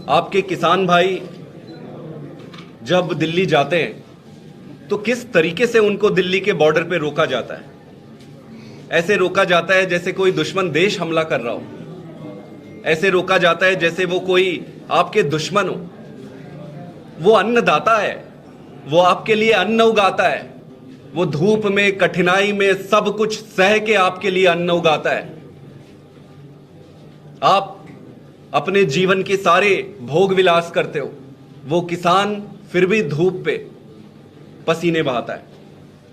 आपके किसान भाई जब दिल्ली जाते हैं तो किस तरीके से उनको दिल्ली के बॉर्डर पे रोका जाता है। ऐसे रोका जाता है जैसे कोई दुश्मन देश हमला कर रहा हो। ऐसे रोका जाता है जैसे वो कोई आपके दुश्मन हो। वो अन्नदाता है, वो आपके लिए अन्न उगाता है। वो धूप में, कठिनाई में सब कुछ सह के आपके लिए अन्न उगाता है। आप अपने जीवन के सारे भोग विलास करते हो, वो किसान फिर भी धूप पे पसीने बहाता है।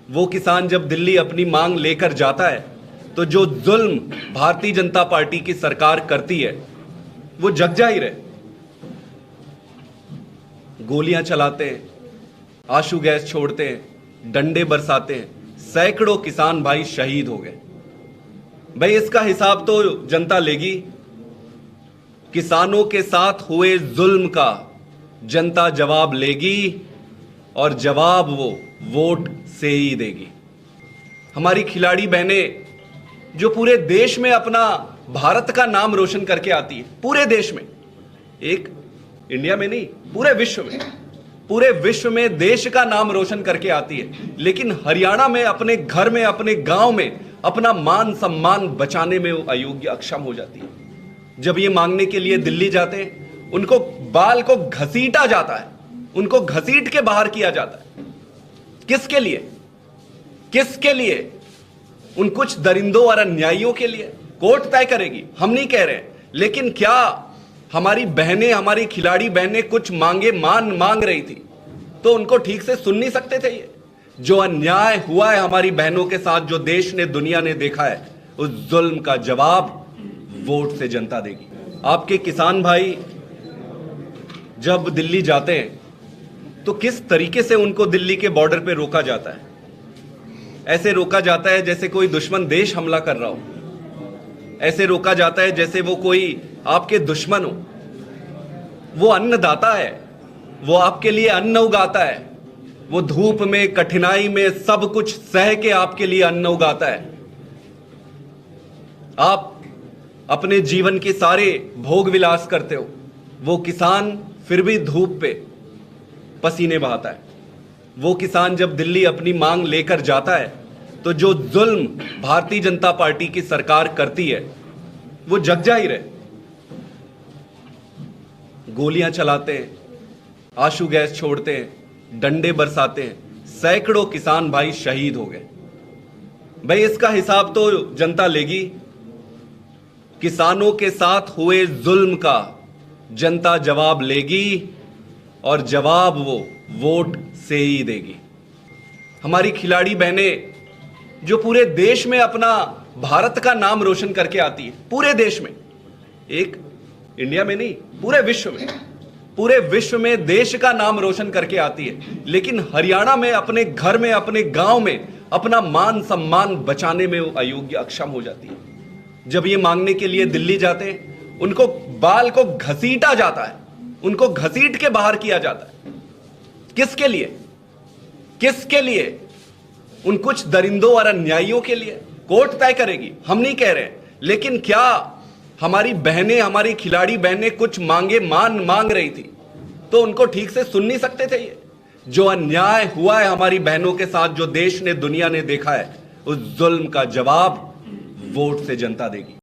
वो किसान जब दिल्ली अपनी मांग लेकर जाता है तो जो जुल्म भारतीय जनता पार्टी की सरकार करती है वो जग जाहिर है। गोलियां चलाते हैं, आंसू गैस छोड़ते हैं, डंडे बरसाते हैं, सैकड़ों किसान भाई शहीद हो गए। भाई इसका हिसाब तो जनता लेगी। किसानों के साथ हुए जुल्म का जनता जवाब लेगी और जवाब वो वोट से ही देगी। हमारी खिलाड़ी बहनें जो पूरे देश में अपना भारत का नाम रोशन करके आती है, पूरे देश में, एक इंडिया में नहीं, पूरे विश्व में देश का नाम रोशन करके आती है, लेकिन हरियाणा में अपने घर में, अपने गांव में अपना मान सम्मान बचाने में वो अयोग्य, अक्षम हो जाती है। जब ये मांगने के लिए दिल्ली जाते हैं, उनको बाल को घसीटा जाता है, उनको घसीट के बाहर किया जाता है। किसके लिए? किसके लिए? उन कुछ दरिंदों और अन्यायियों के लिए। कोर्ट तय करेगी, हम नहीं कह रहे, लेकिन क्या हमारी बहनें, हमारी खिलाड़ी बहनें कुछ मांग रही थी तो उनको ठीक से सुन नहीं सकते थे? ये जो अन्याय हुआ है हमारी बहनों के साथ, जो देश ने, दुनिया ने देखा है, उस जुल्म का जवाब वोट से जनता देगी। आपके किसान भाई जब दिल्ली जाते हैं तो किस तरीके से उनको दिल्ली के बॉर्डर पे रोका जाता है। ऐसे रोका जाता है जैसे कोई दुश्मन देश हमला कर रहा हो। ऐसे रोका जाता है जैसे वो कोई आपके दुश्मन हो। वो अन्नदाता है, वो आपके लिए अन्न उगाता है। वो धूप में, कठिनाई में सब कुछ सह के आपके लिए अन्न उगाता है। आप अपने जीवन के सारे भोग विलास करते हो, वो किसान फिर भी धूप पे पसीने बहाता है। वो किसान जब दिल्ली अपनी मांग लेकर जाता है तो जो जुल्म भारतीय जनता पार्टी की सरकार करती है वो जग जाहिर है। गोलियां चलाते हैं, आंसू गैस छोड़ते हैं, डंडे बरसाते हैं, सैकड़ों किसान भाई शहीद हो गए। भाई इसका हिसाब तो जनता लेगी। किसानों के साथ हुए जुल्म का जनता जवाब लेगी और जवाब वो वोट से ही देगी। हमारी खिलाड़ी बहनें जो पूरे देश में अपना भारत का नाम रोशन करके आती है, पूरे देश में, एक इंडिया में नहीं, पूरे विश्व में देश का नाम रोशन करके आती है, लेकिन हरियाणा में अपने घर में, अपने गांव में अपना मान सम्मान बचाने में वो अयोग्य, अक्षम हो जाती है। जब ये मांगने के लिए दिल्ली जाते हैं, उनको बाल को घसीटा जाता है, उनको घसीट के बाहर किया जाता है। किसके लिए? किसके लिए? उन कुछ दरिंदों और अन्यायियों के लिए। कोर्ट तय करेगी, हम नहीं कह रहे, लेकिन क्या हमारी बहनें, हमारी खिलाड़ी बहनें कुछ मांग रही थी तो उनको ठीक से सुन नहीं सकते थे? ये जो अन्याय हुआ है हमारी बहनों के साथ, जो देश ने, दुनिया ने देखा है, उस जुल्म का जवाब वोट से जनता देगी।